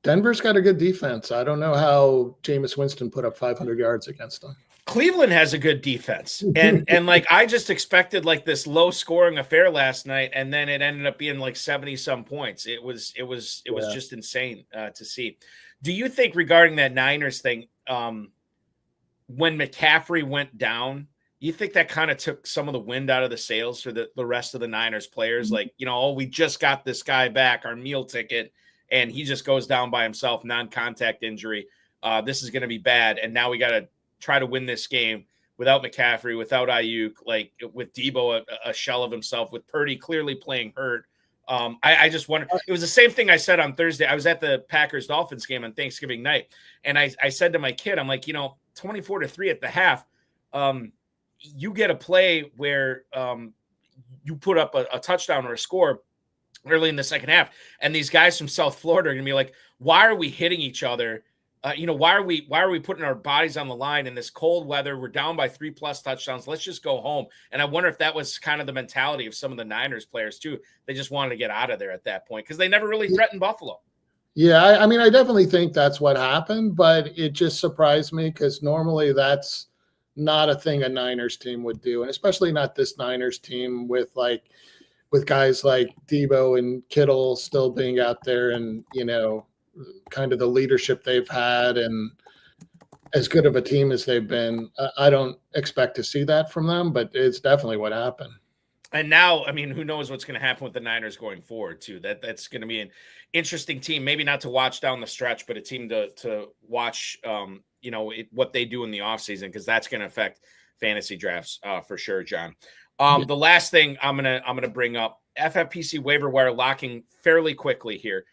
Denver's got a good defense. I don't know how Jameis Winston put up 500 yards against them. Cleveland has a good defense, and like I just expected like this low scoring affair last night, and then it ended up being like 70 some points. It was just insane to see. Do you think, regarding that Niners thing, when McCaffrey went down, you think that kind of took some of the wind out of the sails for the rest of the Niners players? Like, we just got this guy back, our meal ticket, and he just goes down by himself, non-contact injury. This is going to be bad, and now we got to try to win this game without McCaffrey, without Ayuk, like with Debo a shell of himself, with Purdy clearly playing hurt. I just wonder. It was the same thing I said on Thursday. I was at the Packers-Dolphins game on Thanksgiving night, and I said to my kid, I'm like, 24-3 at the half, you get a play where you put up a touchdown or a score early in the second half, and these guys from South Florida are going to be like, why are we hitting each other? Why are we putting our bodies on the line in this cold weather? We're down by 3+ touchdowns. Let's just go home. And I wonder if that was kind of the mentality of some of the Niners players too. They just wanted to get out of there at that point because they never really threatened Buffalo. Yeah, I mean, I definitely think that's what happened, but it just surprised me because normally that's not a thing a Niners team would do, and especially not this Niners team with guys like Debo and Kittle still being out there, and kind of the leadership they've had and as good of a team as they've been. I don't expect to see that from them, but it's definitely what happened. And now, I mean, who knows what's going to happen with the Niners going forward too. That's going to be an interesting team, maybe not to watch down the stretch, but a team to watch, what they do in the offseason, because that's going to affect fantasy drafts for sure, John. The last thing I'm going to bring up, FFPC waiver wire locking fairly quickly here.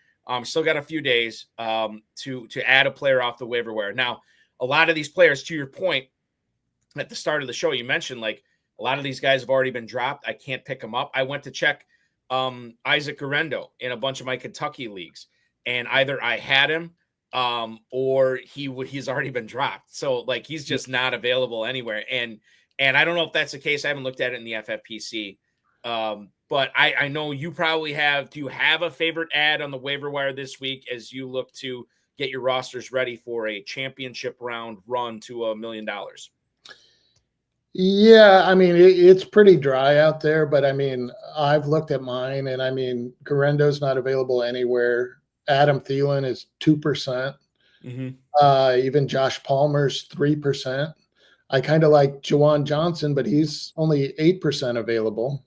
Still got a few days to add a player off the waiver wire. Now, a lot of these players, to your point at the start of the show, you mentioned like a lot of these guys have already been dropped. I can't pick them up. I went to check Isaac Guerrero in a bunch of my Kentucky leagues, and either I had him or he's already been dropped. So like he's just not available anywhere. And I don't know if that's the case. I haven't looked at it in the FFPC. But I know you probably have. Do you have a favorite ad on the waiver wire this week as you look to get your rosters ready for a championship round run to $1 million? Yeah, I mean, it's pretty dry out there, but I mean, I've looked at mine, and I mean, Guerendo's not available anywhere. Adam Thielen is 2%. Even Josh Palmer's 3%. I kind of like Juwan Johnson, but he's only 8% available.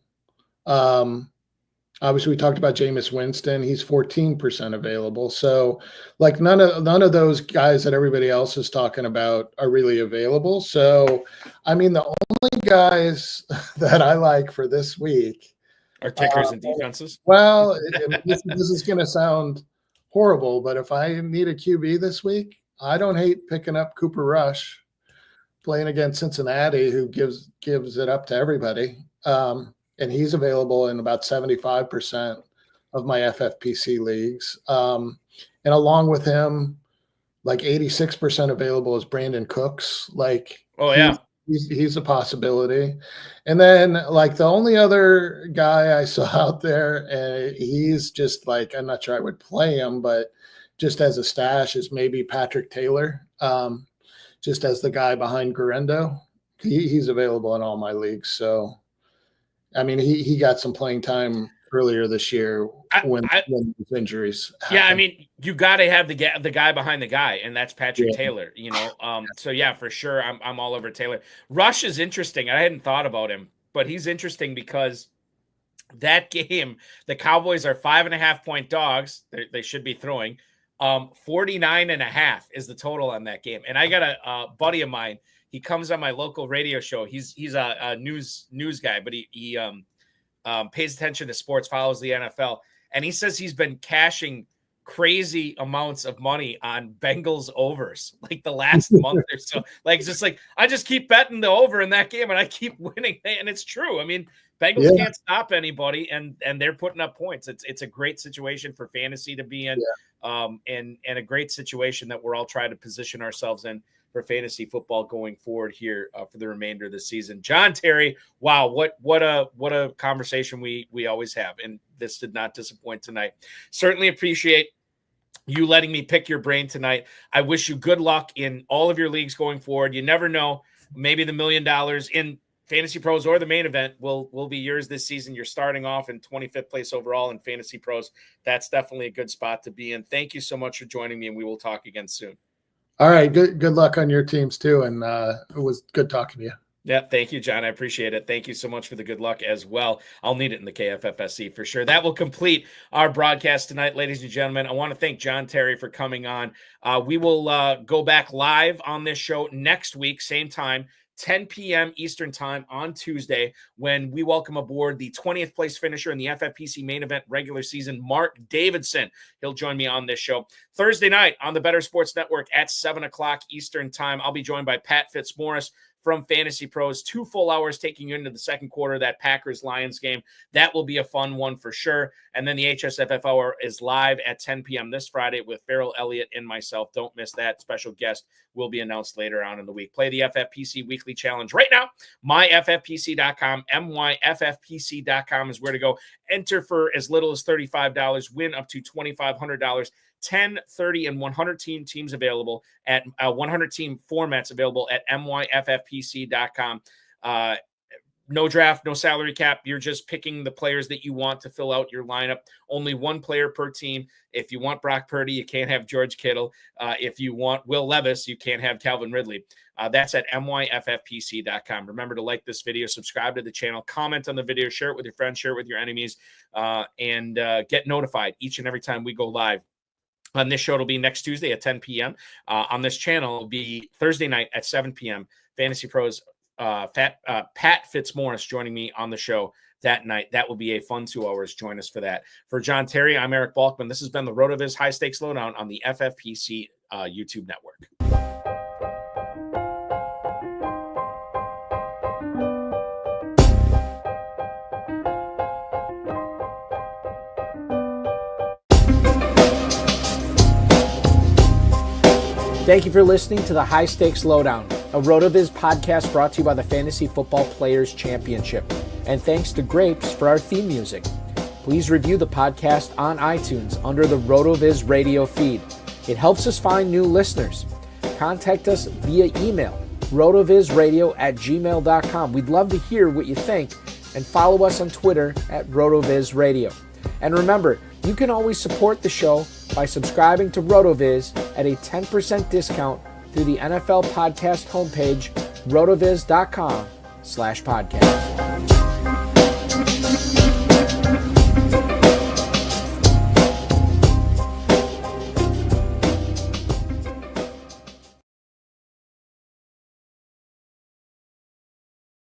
Obviously we talked about Jameis Winston. He's 14% available. So like none of those guys that everybody else is talking about are really available. So, I mean, the only guys that I like for this week are kickers and defenses. Well, this is going to sound horrible, but if I need a QB this week, I don't hate picking up Cooper Rush playing against Cincinnati, who gives it up to everybody. And he's available in about 75% of my FFPC leagues. And along with him, like 86% available is Brandon Cooks. Like, oh yeah, he's a possibility. And then like the only other guy I saw out there, and he's just like, I'm not sure I would play him, but just as a stash is maybe Patrick Taylor, just as the guy behind Guerrero. He's available in all my leagues. So, I mean, he got some playing time earlier this year when his injuries happened. Yeah, I mean, you got to have the guy behind the guy, and that's Patrick Taylor. You know, so yeah, for sure, I'm all over Taylor. Rush is interesting. I hadn't thought about him, but he's interesting because that game, the Cowboys are 5.5-point dogs. They should be throwing 49.5 is the total on that game. And I got a buddy of mine. He comes on my local radio show. He's a news guy, but he pays attention to sports, follows the NFL, and he says he's been cashing crazy amounts of money on Bengals overs like the last month or so. Like, just like, I just keep betting the over in that game and I keep winning. And it's true. I mean, Bengals can't stop anybody, and they're putting up points. It's a great situation for fantasy to be in, and a great situation that we're all trying to position ourselves in for fantasy football going forward here for the remainder of the season. John Terry, wow, what a conversation we always have, and this did not disappoint tonight. Certainly appreciate you letting me pick your brain tonight. I wish you good luck in all of your leagues going forward. You never know, maybe the $1 million in Fantasy Pros or the main event will be yours this season. You're starting off in 25th place overall in Fantasy Pros. That's definitely a good spot to be in. Thank you so much for joining me, and we will talk again soon. All right. Good luck on your teams too. And it was good talking to you. Yeah. Thank you, John. I appreciate it. Thank you so much for the good luck as well. I'll need it in the KFFSC for sure. That will complete our broadcast tonight, ladies and gentlemen. I want to thank John Terry for coming on. We will go back live on this show next week, same time, 10 p.m. Eastern time on Tuesday, when we welcome aboard the 20th place finisher in the FFPC main event regular season, Mark Davidson. He'll join me on this show Thursday night on the Better Sports Network at 7:00 Eastern time. I'll be joined by Pat Fitzmaurice from Fantasy Pros, 2 full hours taking you into the second quarter of that Packers-Lions game. That will be a fun one for sure. And then the HSFF Hour is live at 10 p.m. this Friday with Farrell Elliott and myself. Don't miss that. Special guest will be announced later on in the week. Play the FFPC Weekly Challenge right now. myffpc.com, myffpc.com is where to go. Enter for as little as $35, win up to $2,500. 10, 30, and 100 teams available at 100 team formats available at myffpc.com. No draft, no salary cap. You're just picking the players that you want to fill out your lineup. Only one player per team. If you want Brock Purdy, you can't have George Kittle. If you want Will Levis, you can't have Calvin Ridley. That's at myffpc.com. Remember to like this video, subscribe to the channel, comment on the video, share it with your friends, share it with your enemies, and get notified each and every time we go live. On this show, it'll be next Tuesday at 10 p.m. On this channel, it'll be Thursday night at 7 p.m. Fantasy Pros, Pat Fitzmaurice joining me on the show that night. That will be a fun 2 hours. Join us for that. For John Terry, I'm Eric Balkman. This has been the RotoViz High-Stakes Lowdown on the FFPC YouTube network. Thank you for listening to the High Stakes Lowdown, a RotoViz podcast brought to you by the Fantasy Football Players Championship. And thanks to Grapes for our theme music. Please review the podcast on iTunes under the RotoViz radio feed. It helps us find new listeners. Contact us via email, rotovizradio@gmail.com. We'd love to hear what you think, and follow us on Twitter at RotoVizRadio. And remember, you can always support the show by subscribing to RotoViz at a 10% discount through the NFL podcast homepage, rotoviz.com/podcast.